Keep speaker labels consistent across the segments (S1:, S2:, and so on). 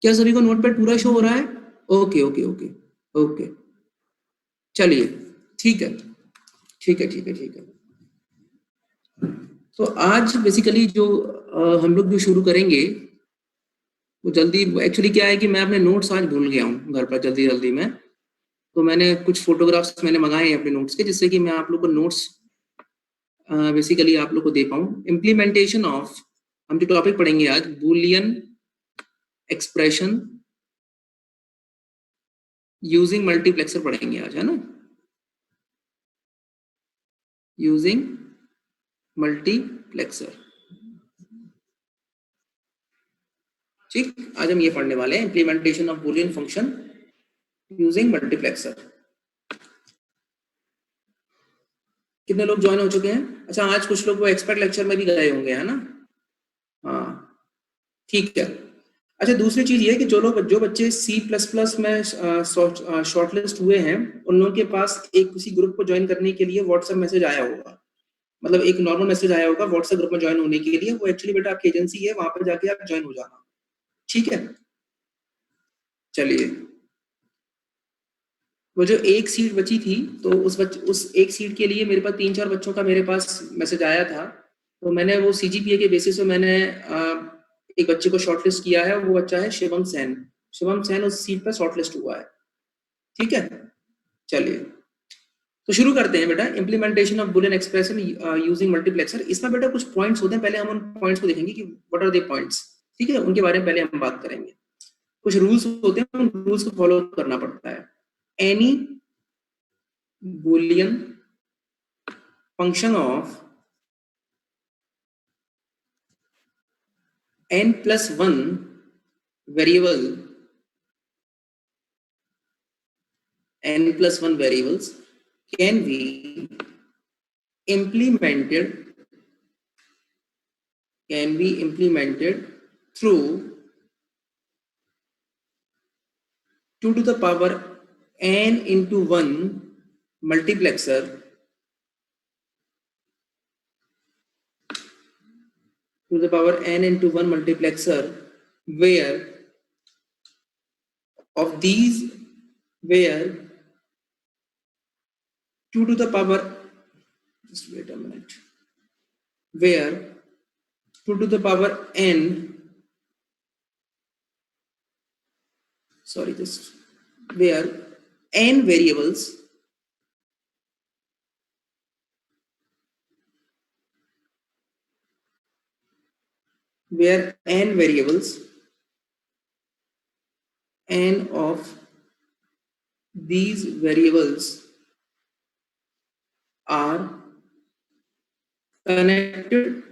S1: क्या सभी को नोटपैड पूरा शो हो रहा है? ओके ओके ओके ओके, चलिए ठीक है ठीक है ठीक है ठीक है। तो आज बेसिकली जो हम लोग जो शुरू करेंगे वो जल्दी, एक्चुअली क्या है कि मैं अपने नोट्स आज भूल गया हूँ घर पर जल्दी जल्दी में, तो मैंने कुछ फोटोग्राफ्स मैंने मंगाए हैं अपने नोट्स के, जिससे कि मैं आप लोग को नोट्स बेसिकली आप लोग को दे पाऊँ। इम्प्लीमेंटेशन ऑफ, हम जो टॉपिक पढ़ेंगे आज, बूलियन एक्सप्रेशन यूजिंग मल्टीप्लेक्सर पढ़ेंगे आज, है ना, यूजिंग मल्टीप्लेक्सर। ठीक, आज हम ये पढ़ने वाले हैं, implementation of Boolean function using multiplexer. कितने लोग ज्वाइन हो चुके हैं? अच्छा, आज कुछ लोग वो एक्सपर्ट लेक्चर में भी गए होंगे, है ना? हाँ ठीक है। अच्छा, दूसरी चीज ये कि जो बच्चे C++ में शॉर्टलिस्ट हुए हैं, उन लोगों के पास एक किसी ग्रुप को ज्वाइन करने के लिए व्हाट्सएप मैसेज आया होगा, मतलब एक नॉर्मल मैसेज आया होगा व्हाट्सएप ग्रुप में ज्वाइन होने के लिए। वो एक्चुअली बेटा आपकी एजेंसी है, वहां पर जाके आप ज्वाइन हो जाना, ठीक है। चलिए, वो जो एक सीट बची थी, तो उस एक सीट के लिए मेरे पास 3-4 बच्चों का मेरे पास मैसेज आया था, तो मैंने वो CGPA के बेसिस पे मैंने एक बच्चे को शॉर्टलिस्ट किया है। वो बच्चा है शिवम सेन। शिवम सेन उस सीट पर शॉर्टलिस्ट हुआ है, ठीक है। चलिए, तो शुरू करते हैं बेटा, implementation of Boolean expression using multiplexer. इसमें बेटा कुछ पॉइंट्स होते हैं, पहले हम उन पॉइंट्स को देखेंगे कि व्हाट आर द पॉइंट्स, ठीक है, उनके बारे में पहले हम बात करेंगे। कुछ रूल्स होते हैं, उन रूल्स को फॉलो करना पड़ता है। Any boolean function of n+1 variable, n+1 variables can be implemented through 2 to the power n into 1 multiplexer, to the power n into 1 multiplexer, where of these, where 2 to the power, just wait a minute, where 2 to the power n, sorry, just where n variables n of these variables are connected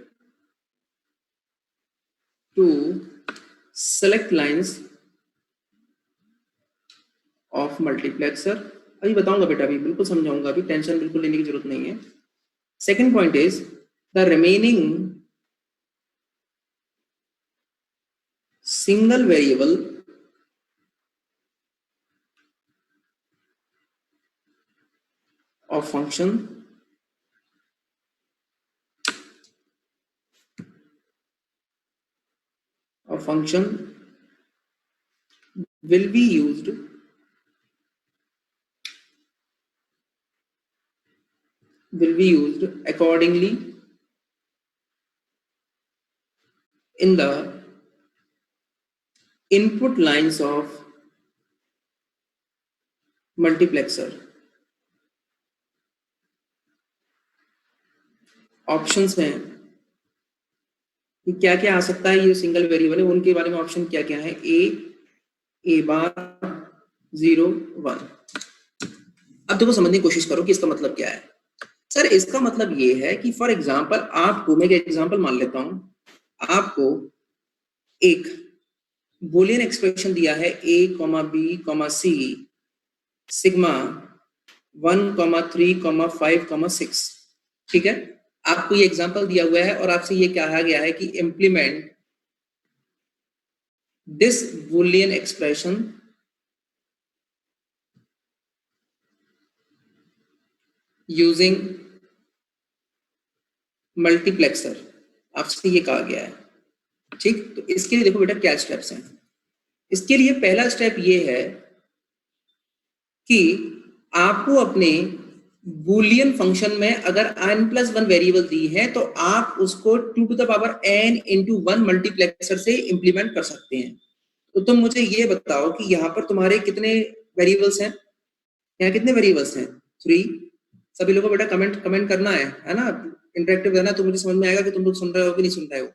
S1: to select lines of multiplexer। अभी बताऊंगा बेटा, अभी बिल्कुल समझाऊंगा, अभी tension बिल्कुल लेने की जरूरत नहीं है। Second point is the remaining single variable of function will be used accordingly in the input lines of multiplexer। Options में कि क्या क्या आ सकता है, ये सिंगल वेरिएबल है, उनके बारे में ऑप्शन क्या क्या है, ए बार 0 1। अब देखो, समझने की कोशिश करो कि इसका मतलब क्या है। सर, इसका मतलब ये है कि फॉर एग्जांपल आपको, मैं एक एग्जांपल मान लेता हूं, आपको एक बूलियन एक्सप्रेशन दिया है a, b, c सिग्मा 1, 3, 5, 6, ठीक है। आपको ये एग्जांपल दिया हुआ है और आपसे ये कहा गया है कि implement this Boolean expression using multiplexer, आपसे ये कहा गया है, ठीक। तो इसके लिए देखो बेटा क्या स्टेप्स हैं। इसके लिए पहला स्टेप ये है कि आपको अपने बूलियन फंक्शन में अगर n+1 वेरिएबल दी है तो आप उसको 2 to the power n into 1 multiplexer से इंप्लीमेंट कर सकते हैं। तो तुम मुझे ये बताओ कि यहाँ पर तुम्हारे कितने वेरिएबल्स हैं? यहाँ कितने वेरिएबल्स हैं? 3। सभी लोगों को बेटा कमेंट करना है ना, इंटरेक्टिव रहना, तो मुझे समझ में आएगा कि तुम लोग सुन रहे हो कि नहीं सुन रहे हो,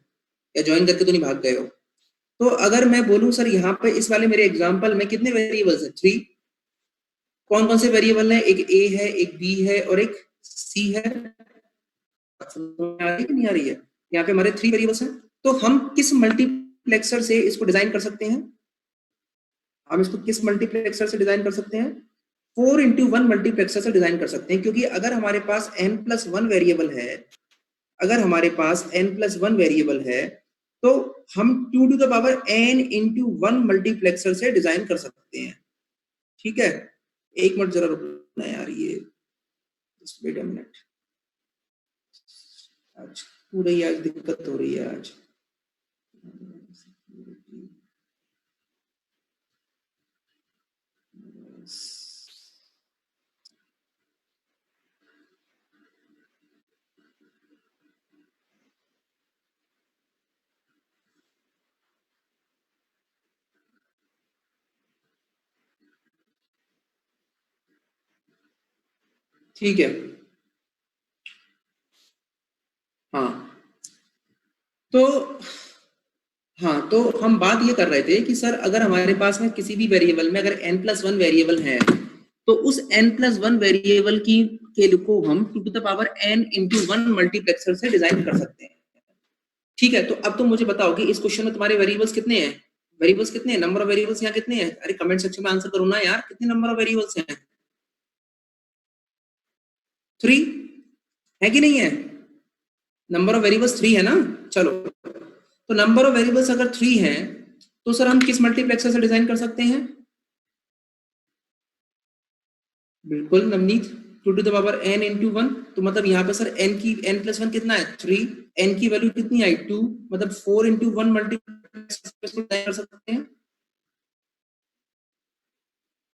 S1: या ज्वाइन करके तो नहीं भाग गए हो। तो अगर मैं बोलूं सर यहाँ पे इस वाले मेरे एग्जाम्पल में कितने वेरिएबल्स हैं? 3। कौन कौन से वेरिएबल हैं? एक ए है, एक बी है और एक सी है। आ रही है कि नहीं आ रही है? यहाँ पे हमारे 3 वेरिएबल्स हैं। तो हम किस मल्टीप्लेक्सर से इसको डिजाइन कर सकते हैं? हम इसको किस मल्टीप्लेक्सर से डिजाइन कर सकते हैं? 4x1 मल्टीप्लेक्सर से डिजाइन कर सकते हैं, क्योंकि अगर हमारे पास n+1 वेरिएबल है, अगर हमारे पास n+1 वेरिएबल है तो हम 2 to the power n into 1 multiplexer से डिजाइन कर सकते हैं। ठीक है, एक मिनट जरा रुकना यार, ये जस्ट वेट अ मिनट। आज पूरी आज दिक्कत हो रही है आज। ठीक है, हाँ तो हम बात ये कर रहे थे कि सर अगर हमारे पास में किसी भी वेरिएबल में अगर n+1 वेरिएबल है तो उस n+1 वेरिएबल के को हम 2 to the power n into 1 multiplexer से डिजाइन कर सकते हैं। ठीक है, तो अब तुम मुझे बताओ कि इस क्वेश्चन में तुम्हारे वेरिएबल्स कितने हैं? वेरिएबल्स कितने हैं? नंबर ऑफ वेरिएबल्स यहाँ कितने हैं? अरे कमेंट सेक्शन में आंसर करो ना यार, कितने नंबर ऑफ वेरिएबल्स हैं? 3 है कि नहीं है? नंबर ऑफ वेरिएबल्स 3 है ना। चलो, तो नंबर ऑफ वेरिएबल्स अगर 3 है तो सर हम किस मल्टीप्लेक्सर से डिजाइन कर सकते हैं? बिल्कुल Navneet, 2 to the power n into 1। तो मतलब यहाँ पे सर n+1 कितना है? 3। n की वैल्यू कितनी आई? 2। मतलब 4 into 1 मल्टीप्लेक्सर कर सकते हैं।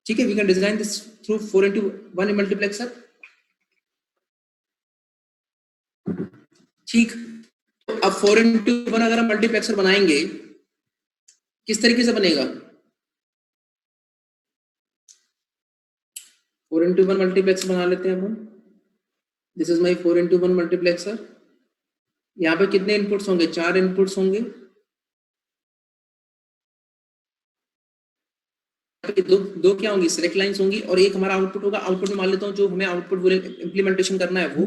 S1: ठीक है, we can design this through 4 into 1 multiplexer. ठीक, तो अब 4 into 1 अगर हम मल्टीप्लेक्सर बनाएंगे किस तरीके से बनेगा? 4 into 1 मल्टीप्लेक्सर बना लेते हैं हम। This is my 4 into 1 multiplexer. यहाँ पे कितने इनपुट्स होंगे? 4 इनपुट्स होंगे। दो क्या होंगी? सिलेक्ट लाइंस होंगी और एक हमारा आउटपुट होगा। आउटपुट में मान लेता हूँ जो हमें आउटपुट इंप्लीमेंटेशन करना है वो।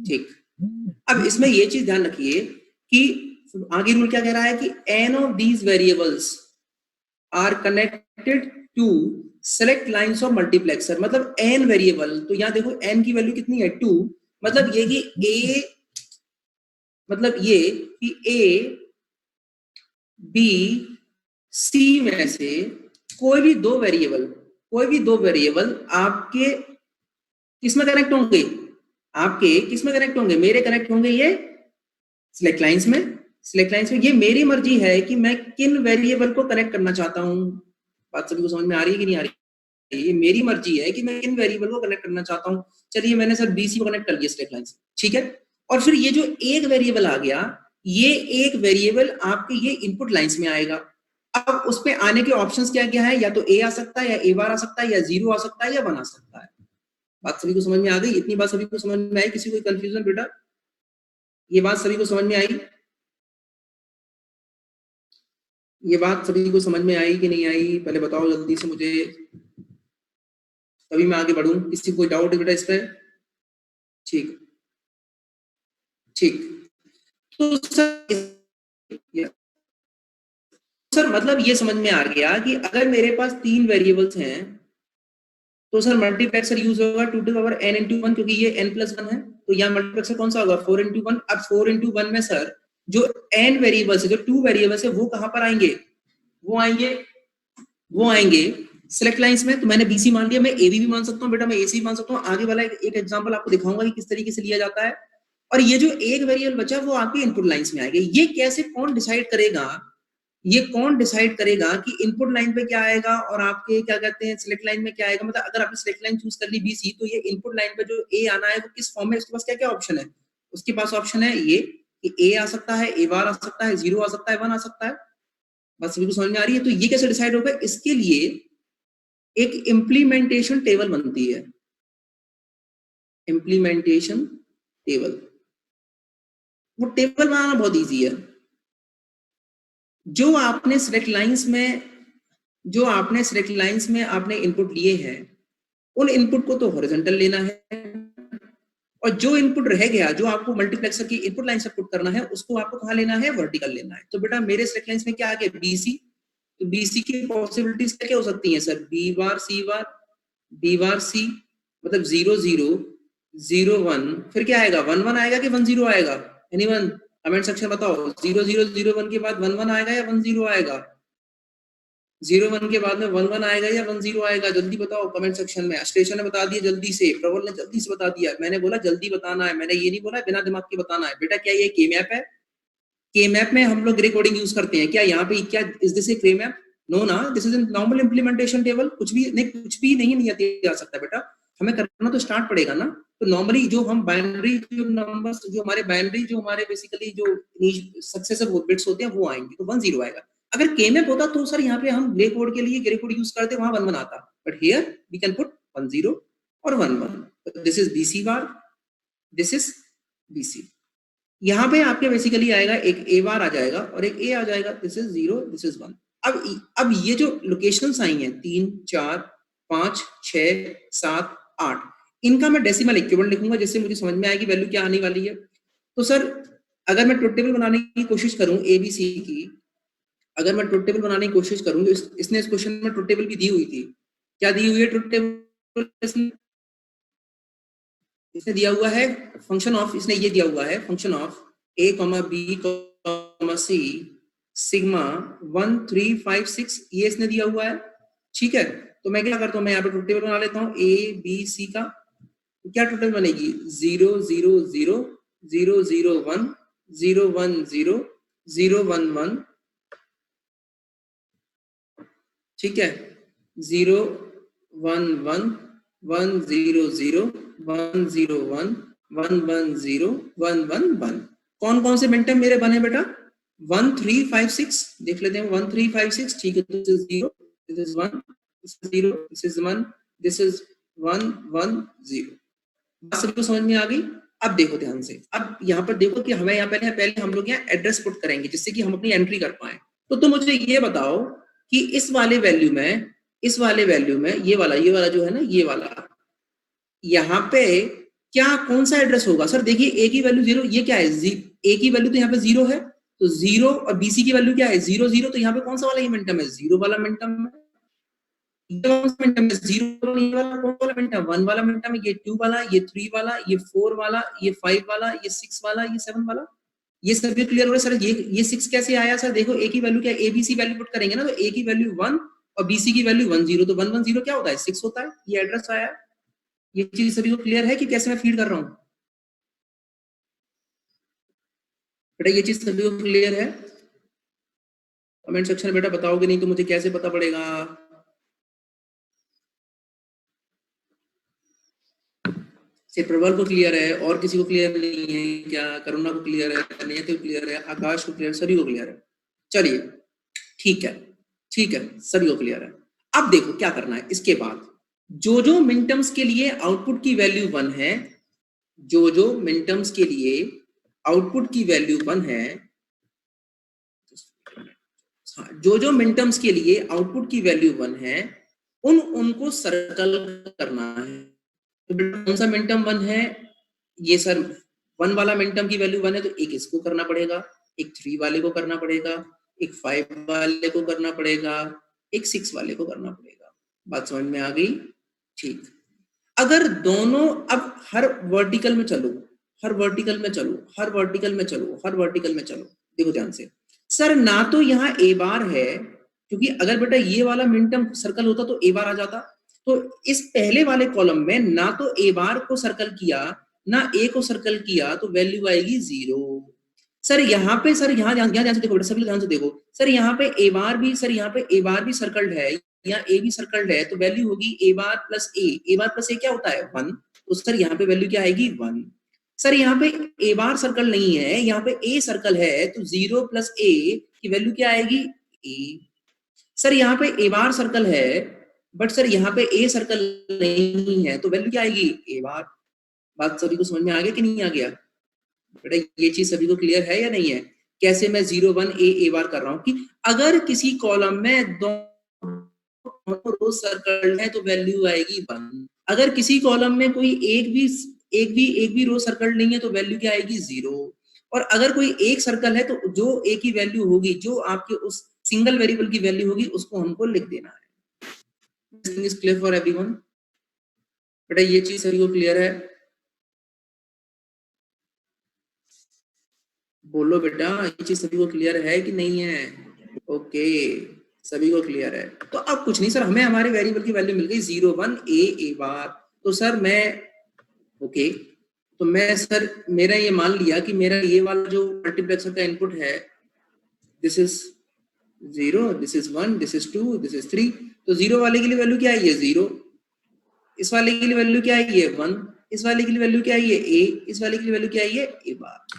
S1: ठीक, अब इसमें ये चीज ध्यान रखिए कि आगे रूल क्या कह रहा है कि n of these variables are connected to select lines of multiplexer। मतलब n वेरिएबल, तो यहाँ देखो n की वैल्यू कितनी है? 2। मतलब ये कि a, मतलब ये कि a b c में से कोई भी दो वेरिएबल आपके किसमें कनेक्ट होंगे? आपके किसमें कनेक्ट होंगे? मेरे कनेक्ट होंगे ये सिलेक्ट लाइंस में। सिलेक्ट लाइंस में ये मेरी मर्जी है कि मैं किन वेरिएबल को कनेक्ट करना चाहता हूँ। बात सभी को समझ में आ रही है कि नहीं आ रही है? ये मेरी मर्जी है कि मैं किन वेरिएबल को कनेक्ट करना चाहता हूँ। चलिए मैंने सर बीसी को कनेक्ट कर लिया सिलेक्ट लाइन से, ठीक है। और फिर ये जो एक वेरिएबल आ गया, ये एक वेरिएबल आपके ये इनपुट लाइंस में आएगा। अब उस पे आने के ऑप्शंस क्या क्या है? या तो ए आ सकता है, या ए बार आ सकता है, या 0 आ सकता है, या 1 आ सकता है। बात सभी को समझ में आ गई? इतनी बात सभी को समझ में आई? किसी को कंफ्यूजन बेटा? ये बात सभी को समझ में आई? ये बात सभी को समझ में आई कि नहीं आई? पहले बताओ जल्दी से मुझे, तभी मैं आगे बढ़ूं। किसी को कोई डाउट है बेटा इस पर? ठीक ठीक, तो सर मतलब ये समझ में आ गया कि अगर मेरे पास 3 वेरिएबल्स हैं तो सर मल्टीप्लेक्सर यूज होगा 2 to the power n into 1, क्योंकि ये n+1 है। तो यहाँ मल्टीप्लेक्सर कौन सा होगा? 4 into 1। अब 4 into 1 में सर जो n वेरिएबल्स है, जो 2 वेरिएबल्स है, वो कहां पर आएंगे? वो आएंगे सिलेक्ट लाइंस में। तो मैंने बीसी मान लिया, मैं एबी भी मान सकता हूँ बेटा, मैं एसी भी मान सकता हूँ। आगे वाला एक एग्जांपल आपको दिखाऊंगा कि किस तरीके से लिया जाता है। और ये जो एक वेरिएबल बचा वो आपके इनपुट लाइंस में आएगा। ये कैसे कौन डिसाइड करेगा ये कौन डिसाइड करेगा कि इनपुट लाइन पे क्या आएगा और आपके क्या कहते हैं सिलेक्ट लाइन में क्या आएगा? मतलब अगर आपने सिलेक्ट लाइन चूज कर ली BC, तो ये इनपुट लाइन पे जो A आना है वो किस फॉर्म में, उसके पास क्या क्या ऑप्शन है? उसके पास ऑप्शन है ये कि A आ सकता है, A बार आ सकता है, 0 आ सकता है, 1 आ सकता है। बात सभी को समझ में आ रही है? तो ये कैसे डिसाइड होगा? इसके लिए एक इम्प्लीमेंटेशन टेबल बनती है, इम्प्लीमेंटेशन टेबल। वो टेबल बनाना बहुत इजी है। जो आपने सिलेक्ट लाइंस में आपने इनपुट लिए हैं, उन इनपुट को तो हॉरिजॉन्टल लेना है, और जो इनपुट रह गया, जो आपको मल्टीप्लेक्सर की इनपुट लाइन से पुट करना है, उसको आपको कहाँ लेना है? वर्टिकल लेना है। तो बेटा मेरे सिलेक्ट लाइंस में क्या आ गया? BC। तो BC की पॉसिबिलिटीज क्या क्या हो सकती हैं सर? B बार C बार, B बार C, मतलब 0 0 0 1, फिर क्या आएगा? 1 1 आएगा कि 1 0 आएगा? एनीवन कमेंट सेक्शन बताओ। 0 0 0 1 के बाद 1 1 आएगा या 1 0 आएगा? 0 1 के बाद में 1 1 आएगा या 1 0 आएगा? जल्दी बताओ कमेंट सेक्शन में। स्टेशन ने बता दिया जल्दी से, प्रबल ने जल्दी से बता दिया। मैंने बोला जल्दी बताना है, मैंने ये नहीं बोला बिना दिमाग के बताना है। बेटा क्या ये के मैप है? के मैप में हम लोग ग्रे कोडिंग यूज करते हैं क्या? यहाँ पे क्या इज दिस ए के मैप? नो ना, this is normal implementation table. कुछ भी नहीं नियत जा सकता बेटा, हमें करना तो स्टार्ट पड़ेगा ना। तो नॉर्मली जो हम बाइनरी जो नंबर्स, जो हमारे बेसिकली जो सक्सेसिव बिट्स होते हैं वो आएंगे, तो 1 0 आएगा। अगर के मैप होता तो सर यहाँ पे हम ग्रे कोड के लिए ग्रे कोड यूज करते, वहां 1 1 आता, but here we can put 1 0 और 1 1। This is BC bar, this is BC। यहाँ पे आपके बेसिकली आएगा एक A बार आ जाएगा और एक A आ जाएगा, दिस इज 0, दिस इज 1। अब ये जो लोकेशंस आई हैं 3 4 5 6 7 8, इनका मैं डेसिमल इक्विवेलेंट लिखूंगा, जिससे मुझे समझ में आएगी वैल्यू क्या आने वाली है। तो सर अगर मैं ट्रुथ टेबल बनाने की कोशिश करूं ABC की, अगर मैं ट्रुथ टेबल बनाने की कोशिश करूं, तो इसने इस क्वेश्चन में ट्रुथ टेबल भी दी हुई थी। क्या दी हुई है ट्रुथ टेबल? इसने दिया हुआ है फंक्शन ऑफ, इसने ये दिया हुआ है function of A, B, C sigma 1 3 5 6, ये इसने दिया हुआ है। ठीक है, तो मैं क्या करता हूँ, मैं यहाँ पे ट्रुथ टेबल बना लेता हूँ A B C का। क्या टोटल बनेगी? 0 0 0 0 0 1 0 1 0 0 1 1, ठीक है, 0 1 1 1 0 0 1 0 1 1 1 0 1 1 1। कौन कौन से मिनटम मेरे बने बेटा? 1 3 5 6, देख लेते हैं। 1 3 5 6, ठीक है, this is 0, this is 1, this is 0, this is 1, this is 1 1 0। बात सबको समझ में आ गई? अब देखो ध्यान से, अब यहाँ पर देखो कि हमें यहाँ पहले हम लोग यहाँ एड्रेस पुट करेंगे, जिससे कि हम अपनी एंट्री कर पाए। तो तुम मुझे ये बताओ कि इस वाले वैल्यू में ये वाला जो है ना, ये वाला, यहाँ पे क्या कौन सा एड्रेस होगा? सर देखिए A की वैल्यू 0, ये क्या है? A की वैल्यू तो यहाँ पे 0 है, तो 0, और BC की वैल्यू क्या है? 0 0, तो यहाँ पे कौन सा वाला ये मिनटम है? 0 वाला मिनटम है। ये कौन सा मिनटम है? 0 वाला, ये वाला कौन वाला मिनटम? 1 वाला मिनटम है। ये 2 वाला, ये 3 वाला, ये 4 वाला, ये 5 वाला, ये 6 वाला, ये 7 वाला। ये सभी क्लियर हो रहा है? सर ये 6 कैसे आया? सर देखो A की वैल्यू क्या है? ABC वैल्यू पुट करेंगे ना, तो A की वैल्यू 1 और BC की वैल्यू 1 0, तो 1 1 0 क्या होता है? 6 होता है। ये एड्रेस आया। ये चीज सभी को क्लियर है कि कैसे मैं फीड कर रहा हूँ बेटा? ये चीज सभी को क्लियर है? कमेंट सेक्शन में बेटा बताओगे नहीं तो मुझे कैसे पता पड़ेगा? सिर्फ प्रबल को क्लियर है, और किसी को क्लियर नहीं है क्या? करुणा को क्लियर है, नियति को क्लियर है, आकाश को क्लियर है, सभी को क्लियर है। चलिए ठीक है, ठीक है, सभी को क्लियर है। अब देखो क्या करना है इसके बाद। जो मिनटम्स के लिए आउटपुट की वैल्यू 1 है, जो मिनटम्स के लिए आउटपुट की वैल्यू 1 है, जो मिनटम्स के लिए आउटपुट की वैल्यू 1 है, उनको सर्कल करना है। तो कौन सा मिनटम 1 है? ये सर 1 वाला मिनटम की वैल्यू 1 है, तो एक इसको करना पड़ेगा, एक 3 वाले को करना पड़ेगा, एक 5 वाले को करना पड़ेगा, एक 6 वाले को करना पड़ेगा। बात समझ में आ गई? ठीक। अगर दोनों, अब हर वर्टिकल में चलो, हर वर्टिकल में चलो, हर वर्टिकल में चलो, हर वर्टिकल में चलो, देखो ध्यान से। सर ना तो यहाँ A बार है, क्योंकि अगर बेटा ये वाला मिनटम सर्कल होता तो A बार आ जाता। तो इस पहले वाले कॉलम में ना तो A बार को सर्कल किया, ना A को सर्कल किया, तो वैल्यू आएगी 0। सर यहाँ पे, सर यहाँ ध्यान से देखो बेटा, सभी ध्यान से देखो सर, यहाँ पे ए बार भी, सर यहाँ पे ए बार भी सर्कल्ड है, यहाँ ए भी सर्कल्ड है, तो वैल्यू होगी ए बार प्लस ए बार प्लस ए क्या होता है 1, तो सर यहाँ पे वैल्यू क्या आएगी 1। सर यहाँ पे ए बार सर्कल नहीं है, यहाँ पे ए सर्कल है, तो 0 प्लस ए की वैल्यू क्या आएगी ए। सर यहाँ पे ए बार सर्कल है, बट सर यहाँ पे ए सर्कल नहीं है, तो वैल्यू क्या आएगी ए बार। बात सभी को समझ में आ गया कि नहीं आ गया बेटा, ये चीज सभी को क्लियर है या नहीं है? कैसे मैं 0 1 ए बार कर रहा हूं कि अगर किसी कॉलम में दोनों रो सर्कल है तो वैल्यू आएगी 1, अगर किसी कॉलम में कोई एक भी रो सर्कल नहीं है तो वैल्यू क्या आएगी 0, और अगर कोई एक सर्कल है तो जो ए की वैल्यू होगी, जो आपके उस सिंगल वेरिएबल की वैल्यू होगी, उसको हमको लिख देना है। इज क्लियर फॉर एवरीवन बेटा, ये चीज सभी को क्लियर है? बोलो बेटा, ये चीज सभी को क्लियर है कि नहीं है? ओके, सभी को क्लियर है। तो अब कुछ नहीं सर, हमें हमारे वेरिएबल की वैल्यू मिल गई 0 1 ए बार, तो सर मैं ओके, तो मैं सर मेरा ये मान लिया कि मेरा ये वाला जो मल्टीप्लेक्सर का इनपुट है, this is 0, this is 1, this is 2, this is 3, तो 0 वाले के लिए वैल्यू क्या है ये 0, इस वाले के लिए वैल्यू क्या है ये 1, इस वाले के लिए वैल्यू क्या है ये ए, इस वाले के लिए वैल्यू क्या है ये A bar.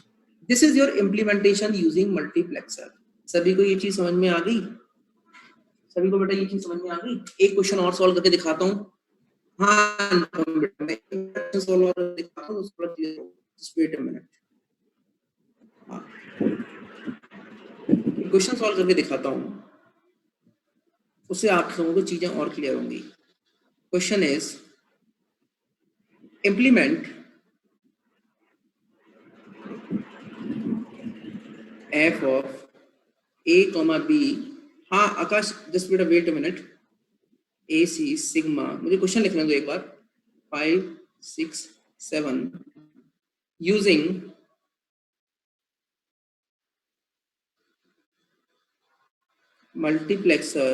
S1: This is your implementation using multiplexer. सभी को ये चीज समझ में आ गई? सभी को बेटा ये चीज समझ में आ गई? एक क्वेश्चन और सॉल्व करके दिखाता हूँ। हाँ बेटा, मैं क्वेश्चन सॉल्व करके दिखाता हूँ, थोड़ा क्लियर हो, just wait a minute. Question solve करके दिखाता हूँ, उससे आप लोगों को चीजें और क्लियर होंगी। Question is implement f of a comma b। हाँ Akash, just wait a minute, A C sigma, मुझे क्वेश्चन लिखने दो एक बार, 5 6 7 using multiplexer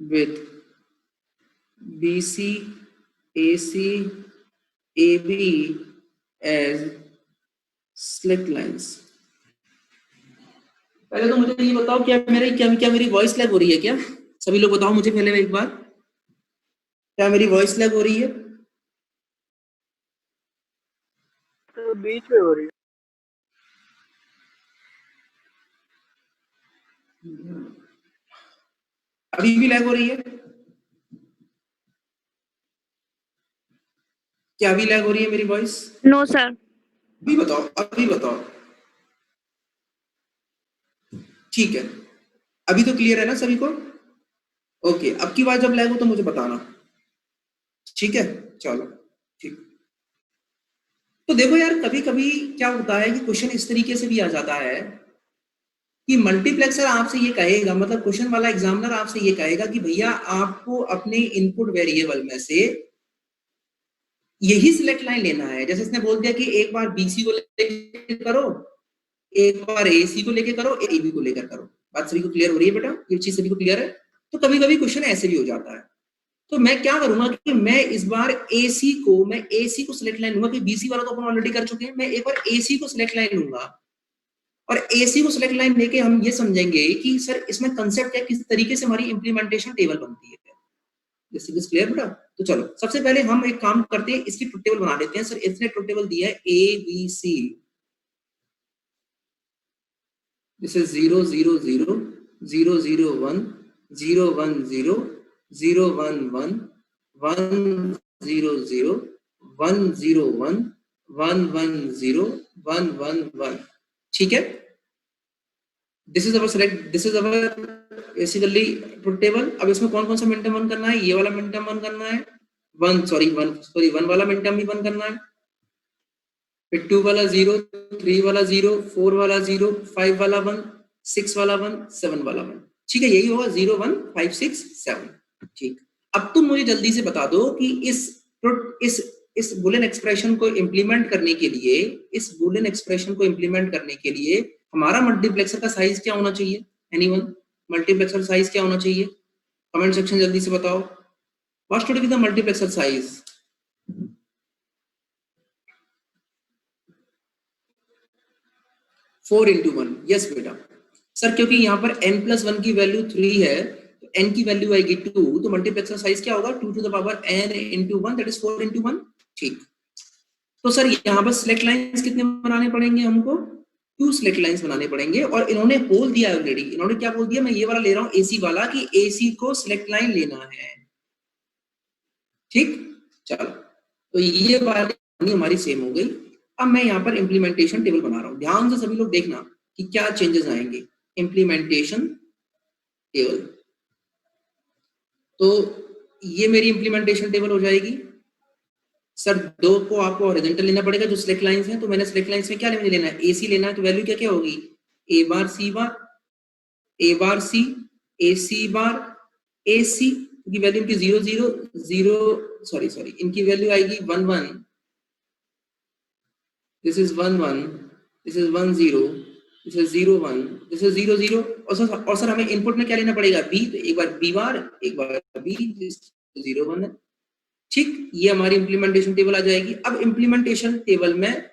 S1: with BC AC AB as slit lines। पहले तो मुझे ये बताओ, क्या मेरी वॉइस लैग हो रही है क्या? सभी लोग बताओ मुझे पहले एक बार, क्या मेरी वॉइस लैग हो रही है?
S2: तो बीच में हो रही है।
S1: अभी भी लैग हो रही है? क्या अभी लैग हो रही है मेरी वॉइस?
S3: No sir.
S1: अभी बताओ, अभी बताओ। ठीक है, अभी तो क्लियर है ना सभी को? ओके, अब की बार जब लैग हो तो मुझे बताना, ठीक है? चलो ठीक। तो देखो यार, कभी कभी क्या होता है कि क्वेश्चन इस तरीके से भी आ जाता है कि मल्टीप्लेक्सर आपसे ये कहेगा, मतलब क्वेश्चन वाला एग्जामिनर आपसे ये कहेगा कि भैया आपको अपने इनपुट वेरिएबल में से यही सिलेक्ट लाइन लेना है। जैसे इसने बोल दिया कि एक बार बीसी को लेके करो, एक बार एसी को लेके करो, एक एबी को लेकर करो। बात सभी को क्लियर हो रही है बेटा? ये चीज सभी को क्लियर है? तो कभी कभी क्वेश्चन ऐसे भी हो जाता है, तो मैं क्या करूंगा कि मैं इस बार एसी को सिलेक्ट लाइन लूंगा, कि बीसी वाला तो अपन ऑलरेडी कर चुके हैं, मैं एक बार एसी को सिलेक्ट लाइन लूंगा, और एसी को सिलेक्ट लाइन लेके हम ये समझेंगे कि सर इसमें कंसेप्ट क्या, किस तरीके से हमारी इंप्लीमेंटेशन टेबल बनती है। दिस इज क्लियर बेटा? तो चलो सबसे पहले हम एक काम करते हैं, इसकी ट्रुथ टेबल बना लेते हैं। सर इसने ट्रुथ टेबल दिया है A B C, this is 0 0 0 0 0 1 0 1 0 0 1 1 1 0 0 1 0 1 1 1 0 1 1 1। ठीक है, this is our select, this is our basically truth table. अब इसमें कौन कौन सा मिनटम वन करना है? ये वाला मिनटम वन करना है, वन वाला मिनटम भी वन करना है, फिर 2 वाला 0, 3 वाला 0, 4 वाला 0, 5 वाला 1, 6 वाला 1, 7 वाला 1। ठीक है, यही होगा 0 1 5 6 7। ठीक, अब तुम मुझे जल्दी से बता दो कि इस बूलियन एक्सप्रेशन को इंप्लीमेंट करने के लिए, इस बूलियन एक्सप्रेशन को इंप्लीमेंट करने के लिए हमारा मल्टीप्लेक्सर का साइज क्या होना चाहिए? एनीवन, मल्टीप्लेक्सर साइज क्या होना चाहिए? कमेंट सेक्शन जल्दी से बताओ, what should be the multiplexer size? 4 into 1, yes बेटा सर, क्योंकि यहाँ पर n+1 की वैल्यू 3 है, तो n की वैल्यू आएगी 2, तो मल्टीप्लेक्सर साइज क्या होगा 2 to the power n into 1, that is 4 into 1। ठीक, तो सर यहाँ पर सिलेक्ट लाइंस कितने बनाने पड़ेंगे हमको, 2 सिलेक्ट लाइंस बनाने पड़ेंगे, और इन्होंने बोल दिया ऑलरेडी, इन्होंने क्या बोल दिया, मैं ये वाला ले रहा हूँ एसी वाला, कि एसी को सिलेक्ट लाइन लेना है। ठीक, चलो, तो ये बात हमारी सेम हो गई। अब मैं यहाँ पर इम्प्लीमेंटेशन टेबल बना रहा हूँ, ध्यान से सभी लोग देखना कि क्या चेंजेस आएंगे। इम्प्लीमेंटेशन टेबल, तो ये मेरी इम्प्लीमेंटेशन टेबल हो जाएगी। सर 2 को आपको हॉरिजॉन्टल लेना पड़ेगा जो सिलेक्ट लाइंस हैं, तो मैंने सिलेक्ट लाइंस में क्या लेना है, एसी लेना है, तो वैल्यू क्या क्या होगी, ए बार सी बार, ए बार सी, ए सी बार, ए सी की वैल्यू इनकी 0 0 0, सॉरी इनकी वैल्यू आएगी 1 1, this is 1 1, this is 1 0, this is 0 1, this is 0 0, और सर हमें इनपुट में क्या लेना पड़ेगा, बी, तो एक बार बी बार, एक बार बी, 0 1 है। ठीक, ये हमारी इंप्लीमेंटेशन टेबल आ जाएगी। अब इंप्लीमेंटेशन टेबल में,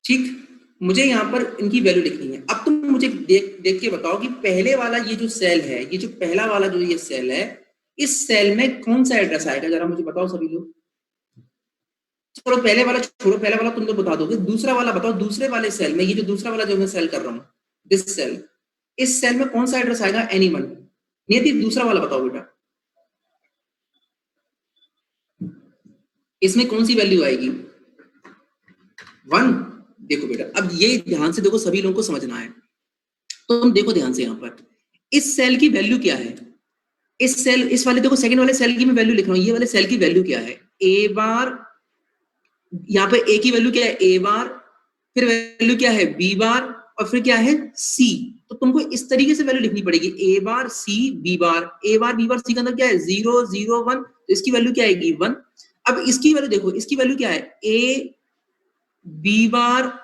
S1: ठीक, मुझे यहाँ पर इनकी वैल्यू लिखनी है। अब तुम मुझे देख के बताओ कि पहले वाला ये जो सेल है, ये जो पहला वाला जो ये सेल है, इस सेल में कौन सा एड्रेस आएगा, जरा मुझे बताओ सभी लोग। चलो पहले वाला छोड़ो, पहले वाला तुम तो बता दोगे, दूसरा वाला बताओ, दूसरे वाले सेल में, ये जो दूसरा वाला जो मैं सेल कर रहा हूँ, दिस सेल, इस सेल में कौन सा एड्रेस आएगा, एनीवन। नियति दूसरा वाला बताओ बेटा, इसमें कौन सी वैल्यू आएगी, 1। देखो बेटा, अब ये ध्यान से देखो, सभी लोगों को समझना है, तो तुम देखो ध्यान से, यहाँ पर इस सेल की वैल्यू क्या है, इस सेल, इस वाले देखो सेकंड वाले सेल की मैं वैल्यू लिख रहा हूँ, ये वाले सेल की वैल्यू क्या है, ए बार, यहाँ पे ए की वैल्यू क्या है, ए बार, फिर वैल्यू क्या है, बी बार, और फिर क्या है, सी। तो तुमको इस तरीके से वैल्यू लिखनी पड़ेगी, ए बार सी बी बार, ए बार बी बार सी का अंदर क्या है, 0 0 1, तो इसकी वैल्यू क्या आएगी, 1। अब इसकी वैल्यू देखो, इसकी वैल्यू क्या है, ए बी बार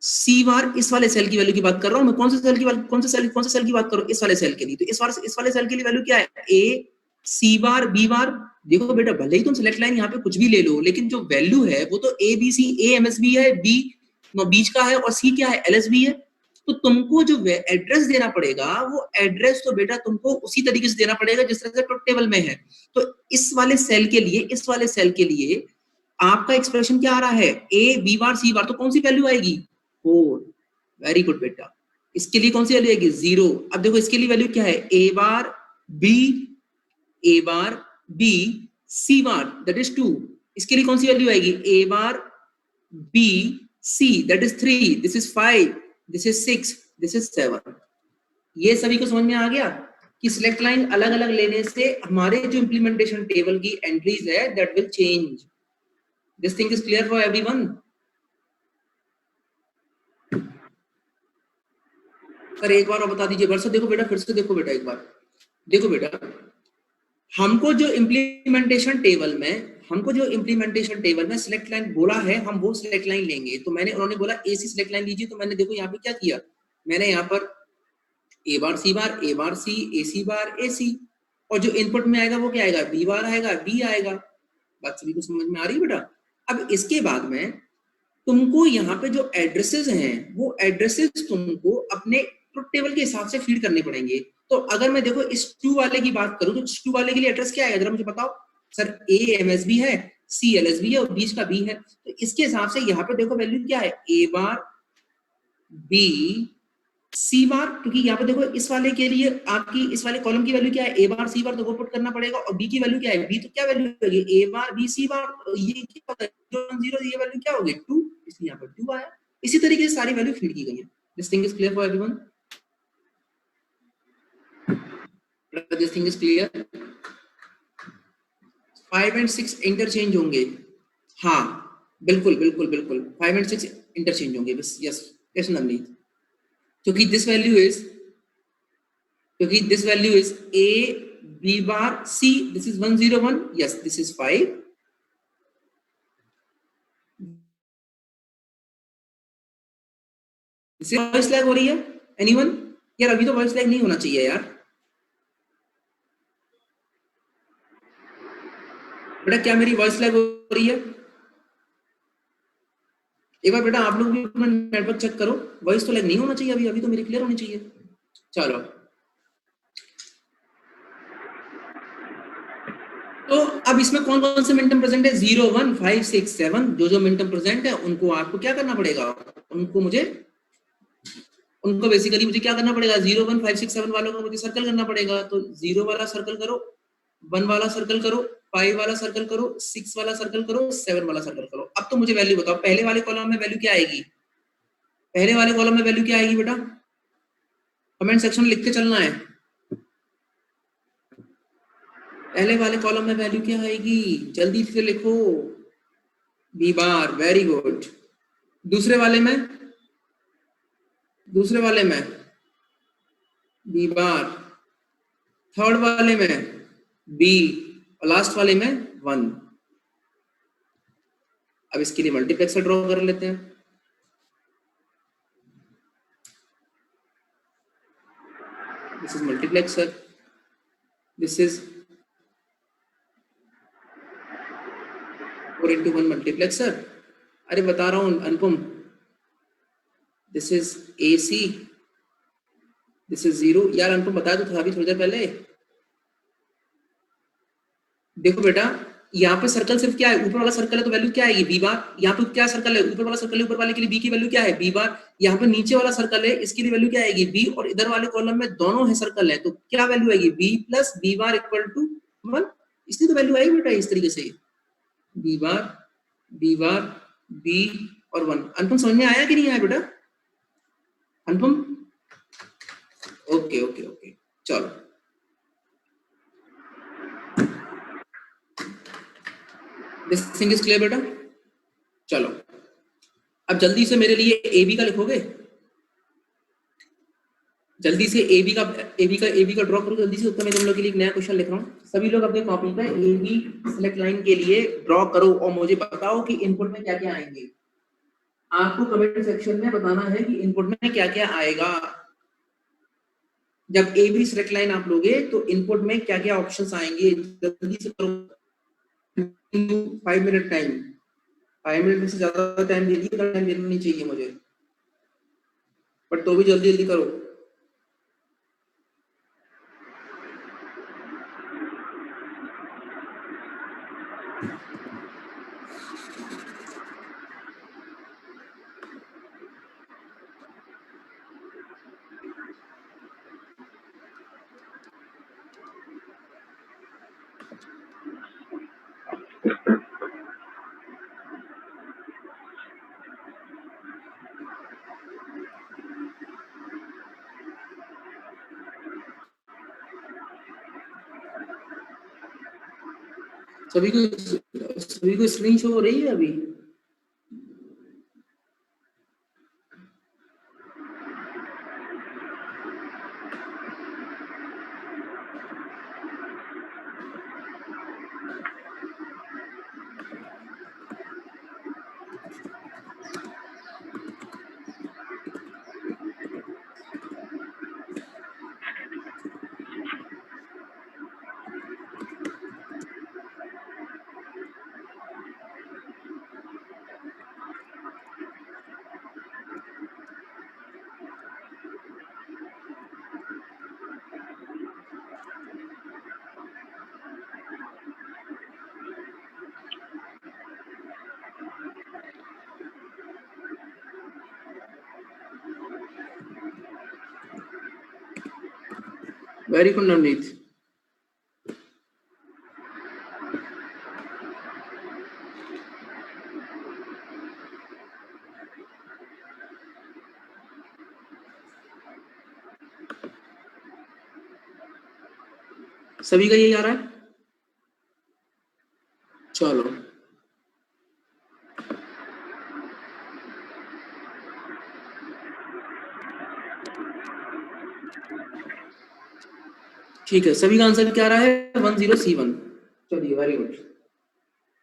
S1: सी बार, इस वाले सेल की वैल्यू की बात कर रहा हूं मैं, कौन से सेल की, कौन से सेल की बात करूं, इस वाले सेल के लिए, तो इस वाले सेल के लिए वैल्यू क्या है, ए सी बार बी बार। देखो बेटा, भले ही तुम सिलेक्ट लाइन यहाँ पे कुछ भी ले लो, लेकिन जो वैल्यू है वो तो A B C, A M S B है, बी बीच का है, और सी क्या है, एल एस बी है। तो तुमको जो एड्रेस देना पड़ेगा, वो एड्रेस तो बेटा तुमको उसी तरीके से देना पड़ेगा जिस तरह से ट्रुथ टेबल में है। तो इस वाले सेल के लिए, इस वाले सेल के लिए आपका एक्सप्रेशन क्या आ रहा है, ए बी बार सी बार, तो कौन सी वैल्यू आएगी, 4। वेरी गुड बेटा, इसके लिए कौन सी वैल्यू आएगी, 0। अब देखो इसके लिए वैल्यू क्या है, A bar B, A bar B C bar, that is 2। इसके लिए कौन सी वैल्यू आएगी, A bar B C, that is 3, this is 5, this is 6, this is 7। ये सभी को समझ में आ गया कि सिलेक्ट लाइन अलग अलग लेने से हमारे जो इंप्लीमेंटेशन टेबल की एंट्रीज है that will change. This thing is clear for everyone. Sir एक बार और बता दीजिए, वर्षा देखो बेटा, फिर से देखो बेटा, एक बार देखो बेटा, हमको जो इम्प्लीमेंटेशन टेबल में सिलेक्ट लाइन बोला है, हम वो सिलेक्ट लाइन लेंगे। तो उन्होंने बोला एसी सिलेक्ट लाइन लीजिए, तो मैंने देखो यहाँ पे क्या किया, मैंने यहाँ पर ए बार सी बार, ए बार सी, ए सी बार, ए सी, और जो इनपुट में आएगा वो क्या आएगा, बी बार आएगा, बी आएगा। बात सभी को समझ में आ रही है बेटा। अब इसके बाद में तुमको यहाँ पे जो एड्रेसेस हैं, वो एड्रेसेस तुमको अपने ट्रुथ टेबल के हिसाब से फीड करने पड़ेंगे। तो अगर मैं देखो इस 2 वाले की बात करूं, तो इस 2 वाले के लिए एड्रेस क्या है, जरा मुझे बताओ। Sir A M S B है, सी एल एस बी है, और बीच का बी है। तो इसके हिसाब से यहाँ पे देखो वैल्यू क्या है, ए बार बी सी बार, क्योंकि यहाँ पे देखो इस वाले के लिए आपकी इस वाले कॉलम की वैल्यू क्या है, ए बार सी बार, तो वो पुट करना पड़ेगा। और बी की वैल्यू क्या है, बी तो क्या वैल्यू होगी, ए बार बी सी बार, ये क्या होता है 0 ये वैल्यू क्या होगी 2, इसलिए यहाँ पर 2 आया। इसी तरीके से सारी वैल्यू फीड की गई है। This thing is clear for everyone, this thing is clear. 5 and 6 interchange होंगे, हाँ बिल्कुल बिल्कुल बिल्कुल, 5 एंड 6 इंटरचेंज होंगे, बस यस यस नवनीत, क्योंकि this value is a b bar c, this is 101, yes this is 5। इससे वॉइस लैग हो रही है एनीवन, यार अभी तो वॉइस लैग नहीं होना चाहिए यार। बेटा क्या मेरी वॉइस लैग हो रही है, एक बार बेटा आप लोग भी अपना नेटवर्क चेक करो, वॉइस तो लैग नहीं होना चाहिए, अभी अभी तो मेरी क्लियर होनी चाहिए। चलो, तो अब इसमें कौन कौन से मिनटम प्रेजेंट है? 0, 1, 5, 6, 7, जो जो मिनटम प्रेजेंट है उनको आपको क्या करना पड़ेगा, उनको बेसिकली मुझे क्या करना पड़ेगा, 0, 1, 5, 6, 7 वालों को मुझे सर्कल करना पड़ेगा। तो 0 वाला सर्कल करो, 1 वाला सर्कल करो, 5 वाला सर्कल करो, 6 वाला सर्कल करो, 7 वाला सर्कल करो। अब तो मुझे वैल्यू बताओ, पहले वाले कॉलम में वैल्यू क्या आएगी? पहले वाले कॉलम में वैल्यू क्या आएगी बेटा? कमेंट सेक्शन में लिख के चलना है। पहले वाले कॉलम में वैल्यू क्या आएगी? जल्दी से लिखो। B bar, very good. दूसरे वाले में बी बार, थर्ड वाले में बी, और लास्ट वाले में 1। अब इसके लिए मल्टीप्लेक्सर ड्रॉ कर लेते हैं। This is multiplexer, this is 4x1 multiplexer. अरे बता रहा हूं Anupam, this is AC, this is 0। यार अनुपम बताया तो था अभी थोड़ी देर पहले। देखो बेटा, यहाँ पे सर्कल सिर्फ क्या है, ऊपर वाला सर्कल है तो वैल्यू क्या आएगी? B bar. यहाँ पे क्या सर्कल है? ऊपर वाला सर्कल है, ऊपर वाले के लिए बी की वैल्यू क्या है? B bar. यहाँ पे नीचे वाला सर्कल है, इसके लिए वैल्यू क्या आएगी? बी। और इधर वाले कॉलम में दोनों है सर्कल है, तो क्या वैल्यू आएगी? B plus B bar equal to 1। इसलिए तो वैल्यू आएगी बेटा इस तरीके से, B bar, B bar, B और 1। अनुपम समझ में आया कि नहीं आया बेटा? अनुपम, ओके ओके ओके, चलो। दिस थिंग इज क्लियर बेटा? चलो, अब जल्दी से मेरे लिए AB का लिखोगे? जल्दी से AB का ड्रॉ करो जल्दी से। उत्तर मैं तुम लोग के लिए एक नया क्वेश्चन लिख रहा हूँ। सभी लोग अपने कॉपी पे AB सिलेक्ट लाइन के लिए ड्रॉ करो और मुझे बताओ कि इनपुट में क्या क्या आएंगे। आपको कमेंट सेक्शन में बताना है कि इनपुट में क्या क्या आएगा। जब AB सिलेक्ट लाइन आप लोगे तो इनपुट में क्या क्या ऑप्शंस आएंगे, जल्दी से करो। 5 मिनट टाइम, 5 मिनट से ज्यादा टाइम दे दिए, टाइम देना नहीं चाहिए मुझे, पर तो भी जल्दी जल्दी करो। सभी को स्क्रीन शो हो रही है अभी? Very good Navneet. सभी का यही आ रहा है? चलो, ठीक है। सभी का आंसर क्या आ रहा है? 10C1। चलिए, वेरी गुड।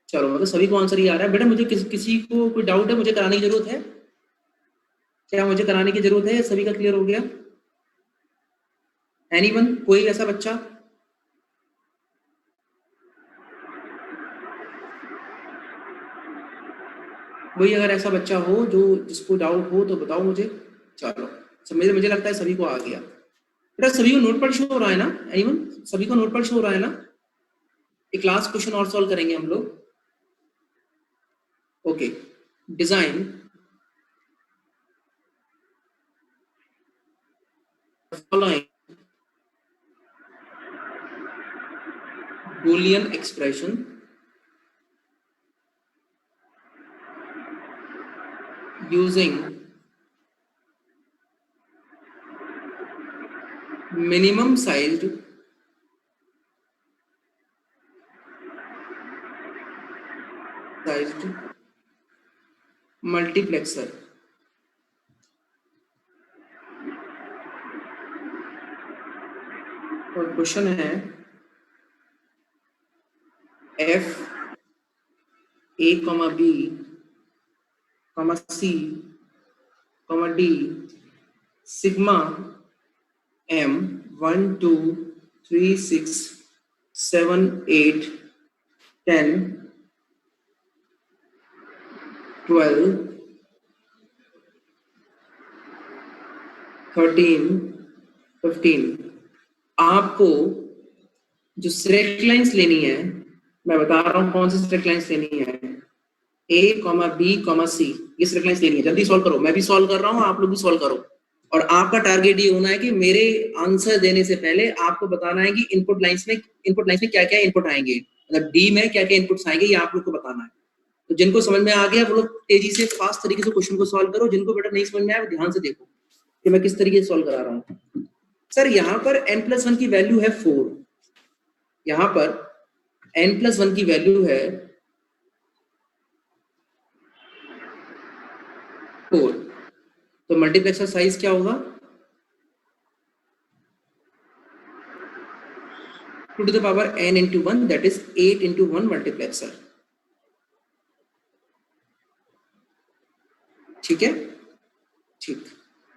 S1: चलो, मतलब सभी को आंसर ये आ रहा है। बेटा मुझे किसी को कोई डाउट है, मुझे कराने की जरूरत है क्या? मुझे कराने की जरूरत है? सभी का क्लियर हो गया? एनीवन, कोई ऐसा बच्चा? वही अगर ऐसा बच्चा हो जो जिसको डाउट हो तो बताओ मुझे। चलो, मुझे लगता है सभी को आ गया। बेटा सभी को नोट पर शो हो रहा है ना? एनीवन? सभी को नोट पर शो हो रहा है ना? एक लास्ट क्वेश्चन और सॉल्व करेंगे हम लोग। Okay, design following Boolean expression using minimum sized multiplexer। और क्वेश्चन है f a comma b comma c comma d sigma m 1 2 3 6 7 8 10 12 13 15। आपको जो स्ट्रेट लाइंस लेनी है, मैं बता रहा हूं कौन सी स्ट्रेट लाइंस लेनी है। a comma b comma c, ये स्ट्रेट लाइंस लेनी है। जल्दी सॉल्व करो, मैं भी सॉल्व कर रहा हूं, आप लोग भी सॉल्व करो। और आपका टारगेट ये होना है कि मेरे आंसर देने से पहले आपको बताना है कि इनपुट लाइंस में क्या क्या इनपुट आएंगे, मतलब डी में क्या क्या इनपुट्स आएंगे, ये आप लोग को बताना है। तो जिनको समझ में आ गया वो लोग तेजी से फास्ट तरीके से क्वेश्चन को सॉल्व करो। जिनको बेटा नहीं समझ में आया वो ध्यान से देखो कि मैं किस तरीके से सॉल्व करा रहा हूँ। सर यहाँ पर n+1 की वैल्यू है 4, यहाँ पर n+1 की वैल्यू है 4, तो मल्टीप्लेक्सर साइज क्या होगा? 2 to the power n into 1, that is 8 into 1 multiplexer। ठीक है, ठीक।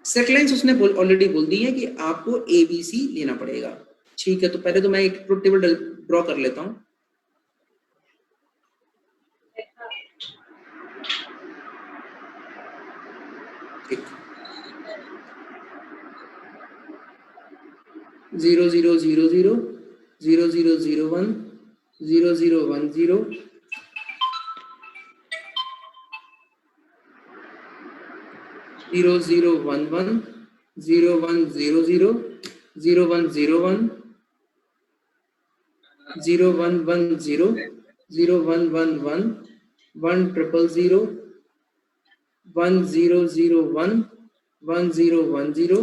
S1: सेट लाइंस उसने ऑलरेडी बोल दी है कि आपको ABC लेना पड़ेगा। ठीक है, तो पहले तो मैं एक ट्रुथ टेबल ड्रॉ कर लेता हूं। ठीक, 0 0 0 0 0 0 0 1 0 0 1 0 0 0 1 1 0 1 0 0 0 1 0 1 0 1 1 0 0 1 1 1 1 triple 0 1 0 0 1 1 0 1 0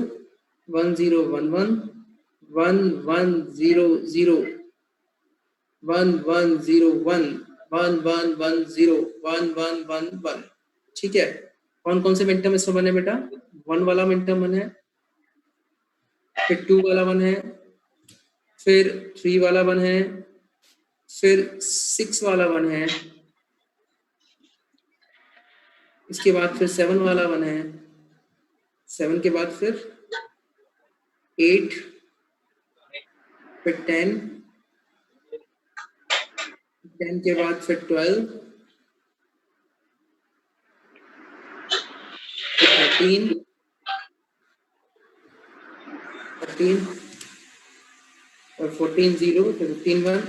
S1: 1 0 1 1 1 1 0 0 1 1 0 1 1 1 1 0 1 1 1 1। ठीक है, कौन कौन से मिनटम इसमें बने बेटा? 1 वाला मिनटम बने, फिर 2 वाला वन है, फिर 3 वाला वन है, फिर 6 वाला वन है, इसके बाद फिर 7 वाला वन है, 7 के बाद फिर 8, फिर 10, 10 के बाद फिर 12, 13, 13 और 14 0, फिर 15 1।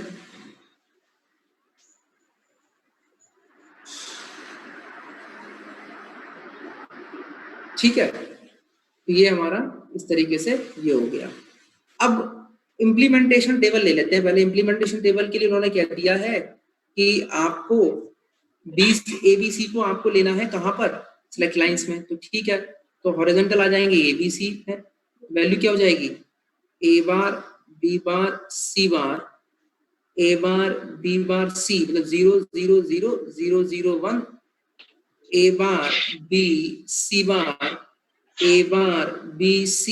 S1: ठीक है, तो ये हमारा इस तरीके से ये हो गया। अब इम्प्लीमेंटेशन टेबल ले लेते हैं। पहले इम्प्लीमेंटेशन टेबल के लिए उन्होंने क्या दिया है कि आपको ABC को आपको लेना है कहां पर? सिलेक्ट लाइंस में। तो ठीक है, तो हॉरिजॉन्टल आ जाएंगे ABC है, वैल्यू क्या हो जाएगी? A bar B bar C bar, A bar B bar C, मतलब 0 0 0 0 0 1, A bar B C bar, A bar B C।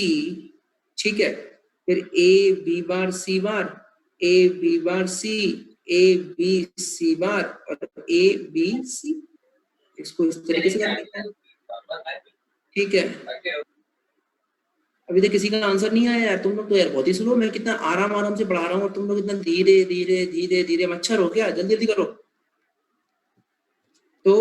S1: ठीक है, फिर A B bar C bar, A B bar C, A B C बार और A B C। इसको इस तरीके से कर लेते हैं। ठीक है, अभी तक किसी का आंसर नहीं आया यार। तुम लोग तो यार बहुत ही स्लो, मैं कितना आराम आराम से पढ़ा रहा हूँ और तुम लोग इतना धीरे धीरे धीरे धीरे। मच्छर हो क्या? जल्दी जल्दी करो। तो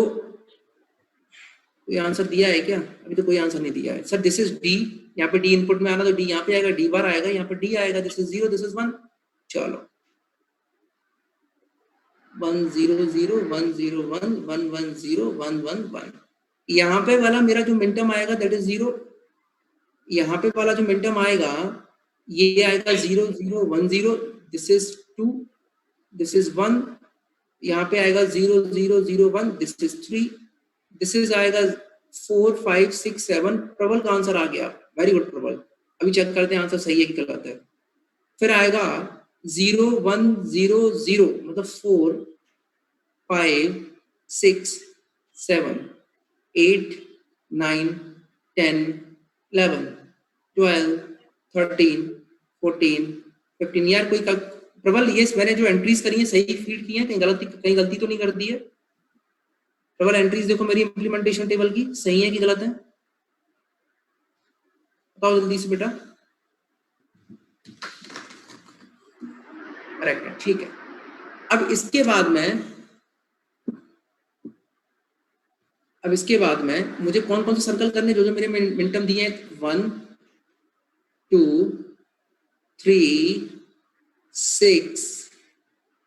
S1: कोई आंसर दिया है क्या? अभी तो कोई आंसर नहीं दिया है सर। दिस इज डी, यहाँ पे डी इनपुट में आना तो डी यहाँ पे आएगा, डी बार आएगा, यहाँ पे डी आएगा। This is 0, this is 1। चलो 1 0 0 1 0 1 1 1 0 1 1 1। यहाँ पे वाला मेरा जो मिनटर्म आएगा दैट इज 0। यहाँ पे वाला जो मिनटर्म आएगा ये आएगा 0 0 1 0। This is 2, this is 1। यहाँ पे आएगा 0 0 0 1। This is 3। दिस इज आएगा 4 5 6 7। प्रबल का आंसर आ गया। वेरी गुड प्रबल। अभी चेक करते हैं आंसर सही है कि गलत है। फिर आएगा 0 1 0 0 मतलब 4 5 6 7 8 9 10 11 12 13 14 15। यार कोई प्रबल ये मैंने जो एंट्रीज करी है सही फीड की है, कहीं गलती तो नहीं कर दी है? प्रबल एंट्रीज देखो मेरी इंप्लीमेंटेशन टेबल की सही है कि गलत है? बताओ जल्दी से बेटा। करेक्ट है, ठीक है। अब इसके बाद में मुझे कौन कौन से सर्कल करने जो मेरे मिनटर्म दिए हैं? 1 2 3 6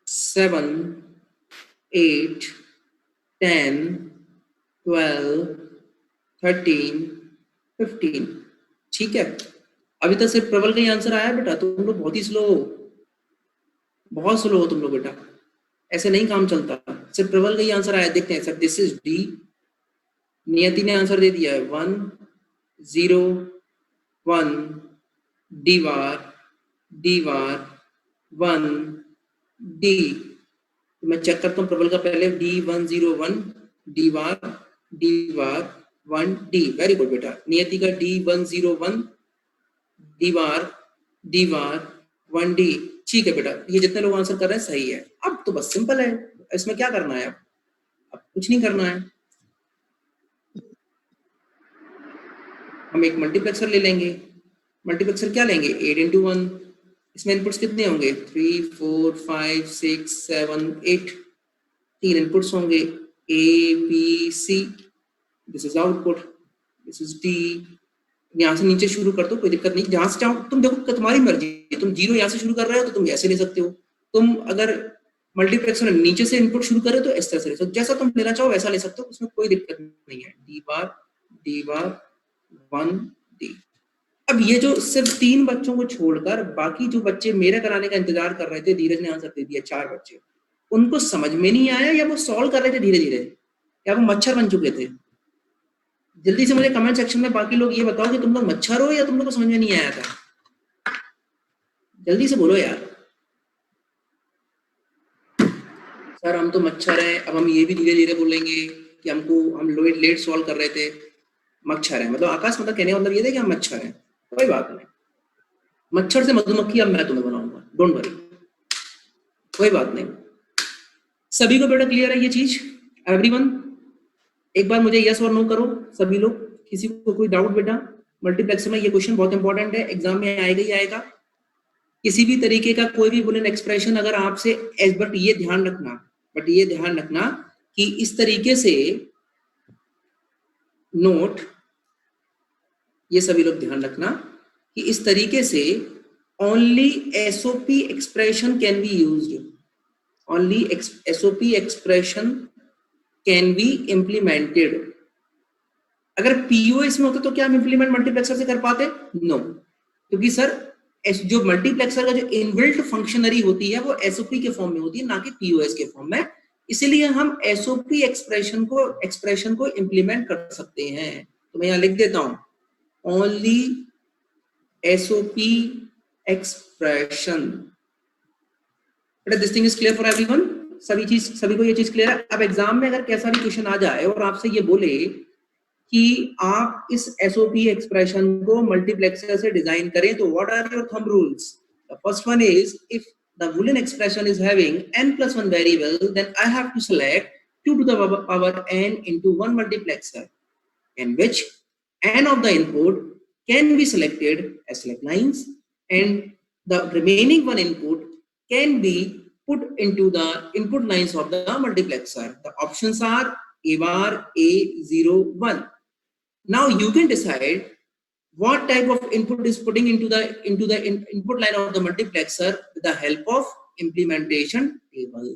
S1: 7 8 10 12 13 15। ठीक है। अभी तक सिर्फ प्रबल का ही आंसर आया बेटा। तुम लोग बहुत ही स्लो हो, बहुत स्लो हो तुम लोग बेटा। ऐसे नहीं काम चलता। सिर्फ प्रबल का ही आंसर आया। देखते हैं सर। This is D. नियति ने आंसर दे दिया है 1 0 1 डी बार 1 डी। तो मैं चेक करता हूँ प्रबल का पहले। डी 1 0 1 डी बार 1 डी। वेरी गुड बेटा। नियति का डी 1 0 1 डी बार 1 डी। ठीक है बेटा। ये जितने लोग आंसर कर रहे हैं सही है। अब तो बस सिंपल है, इसमें क्या करना है? अब कुछ नहीं करना है। हम एक मल्टीप्लेक्सर ले लेंगे। मल्टीप्लेक्सर क्या लेंगे? 8 into 1। इसमें इनपुट्स कितने होंगे? 3 4 5 6 7 8। 3 इनपुट्स होंगे A B C। This is output, this is D। यहाँ से नीचे शुरू कर दो, कोई दिक्कत नहीं। जहां से चाहो तुम, देखो तुम्हारी मर्जी। तुम 0 यहाँ से शुरू कर रहे हो तो तुम ऐसे ले सकते हो। तुम अगर मल्टीप्लेक्सर नीचे से इनपुट शुरू कर रहे हो तो इस तरह से ले सकते हो। जैसा तुम लेना चाहो वैसा ले सकते हो, उसमें कोई दिक्कत नहीं है। D बार 1 D। अब ये जो सिर्फ 3 बच्चों को छोड़कर बाकी जो बच्चे मेरे कराने का इंतजार कर रहे थे, धीरज ने आंसर दे दिया 4 बच्चे। उनको समझ में नहीं आया या वो सॉल्व कर रहे थे धीरे धीरे, या वो मच्छर बन चुके थे? जल्दी से मुझे कमेंट सेक्शन में बाकी लोग ये बताओ कि तुम लोग मच्छर हो या तुम लोग को समझ में नहीं आया था। जल्दी से बोलो यार। सर हम तो मच्छर हैं। अब हम ये भी धीरे धीरे बोलेंगे कि हम लेट सॉल्व कर रहे थे, मच्छर है। मतलब आकाश मतलब कहने का मतलब ये था कि हम मच्छर हैं। कोई बात नहीं, मच्छर से मधुमक्खी अब मैं तुम्हें बनाऊंगा, डोंट वरी, कोई बात नहीं। सभी को बेटा क्लियर है ये चीज? एवरीवन एक बार मुझे यस और नो करो सभी लोग। किसी को कोई डाउट बेटा? मल्टीप्लेक्सर में ये क्वेश्चन बहुत इंपॉर्टेंट है, एग्जाम में आएगा ही आएगा। किसी भी तरीके का कोई भी बुलियन एक्सप्रेशन अगर आपसे, बट ये ध्यान रखना कि इस तरीके से नोट, ये सभी लोग ध्यान रखना कि इस तरीके से only SOP expression can be used, only SOP expression can be implemented. अगर पीओएस में होता तो क्या हम इम्प्लीमेंट मल्टीप्लेक्सर से कर पाते? नो, क्योंकि सर जो मल्टीप्लेक्सर का जो इनबिल्ट फंक्शनरी होती है वो एसओपी के फॉर्म में होती है, ना कि पीओएस के फॉर्म में। इसलिए हम एसओपी एक्सप्रेशन को इम्प्लीमेंट कर सकते हैं। तो मैं यहाँ लिख देता हूं, only SOP expression. This thing is clear for everyone? सभी को ये चीज क्लियर है? अब एग्जाम में अगर कैसा भी क्वेश्चन आ जाए और आपसे ये बोले कि आप इस एसओपी एक्सप्रेशन को मल्टीप्लेक्सर से डिजाइन करें, तो what are your thumb rules? The first one is, if the Boolean expression is having n+1 variable, then I have to select 2 to the power n into 1 multiplexer, in which n of the input can be selected as select lines, and the remaining one input can be put into the input lines of the multiplexer. The options are A bar A01. Now you can decide what type of input is putting into the input line of the multiplexer with the help of implementation table.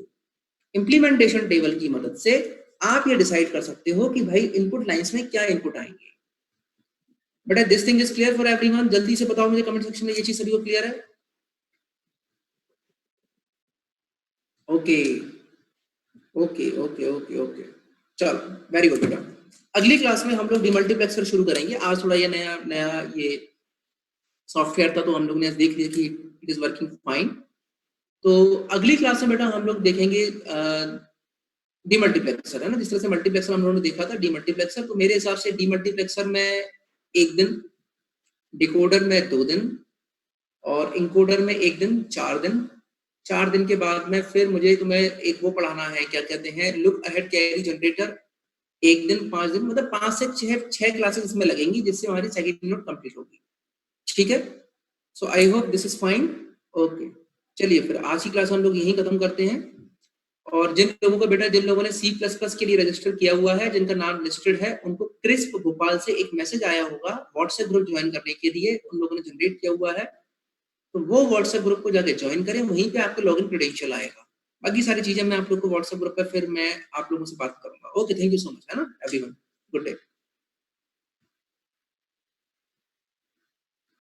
S1: Implementation table की मदद से आप ये decide कर सकते हो कि भाई इनपुट लाइंस में क्या इनपुट आएंगे। बेटा this thing is clear for everyone? जल्दी से बताओ मुझे कमेंट सेक्शन में ये चीज सभी को क्लियर है? Okay okay okay okay okay, चलो वेरी गुड बेटा। अगली क्लास में हम लोग डीमल्टीप्लेक्सर शुरू करेंगे। आज थोड़ा ये नया ये सॉफ्टवेयर था तो हम लोग ने देख लिया कि इट इज वर्किंग फाइन। तो अगली क्लास में बेटा हम लोग देखेंगे डीमल्टीप्लेक्सर, है ना। जिस तरह से मल्टीप्लेक्सर हम लोगों ने देखा था डीमल्टीप्लेक्सर, तो मेरे हिसाब से डीमल्टीप्लेक्सर में 1 दिन, डिकोडर में 2 दिन और इंकोडर में 1 दिन, 4 दिन। 4 दिन के बाद में फिर मुझे तुम्हें एक वो पढ़ाना है, क्या कहते हैं, लुक अहेड कैरी जनरेटर, 1 दिन, 5 दिन, मतलब 5 से 6 क्लासेस इसमें लगेंगी, जिससे हमारी सेकंड यूनिट कंप्लीट होगी। ठीक है, so I hope this is fine. Okay, चलिए फिर आज की क्लास हम लोग यहीं खत्म करते हैं। और जिन लोगों को बेटा, जिन लोगों ने C++ के लिए रजिस्टर किया हुआ है, जिनका नाम लिस्टेड है, उनको क्रिस्प भोपाल से एक मैसेज आया होगा व्हाट्सएप ग्रुप ज्वाइन करने के लिए, उन लोगों ने जनरेट किया हुआ है। तो वो व्हाट्सएप ग्रुप को जाके ज्वाइन करें, वहीं पे आपको लॉगिन क्रेडेंशियल आएगा। बाकी सारी चीजें मैं आप लोग को व्हाट्सएप ग्रुप पर फिर मैं आप लोगों से बात करूंगा। Okay, thank you so much, है ना एवरीवन, गुड डे।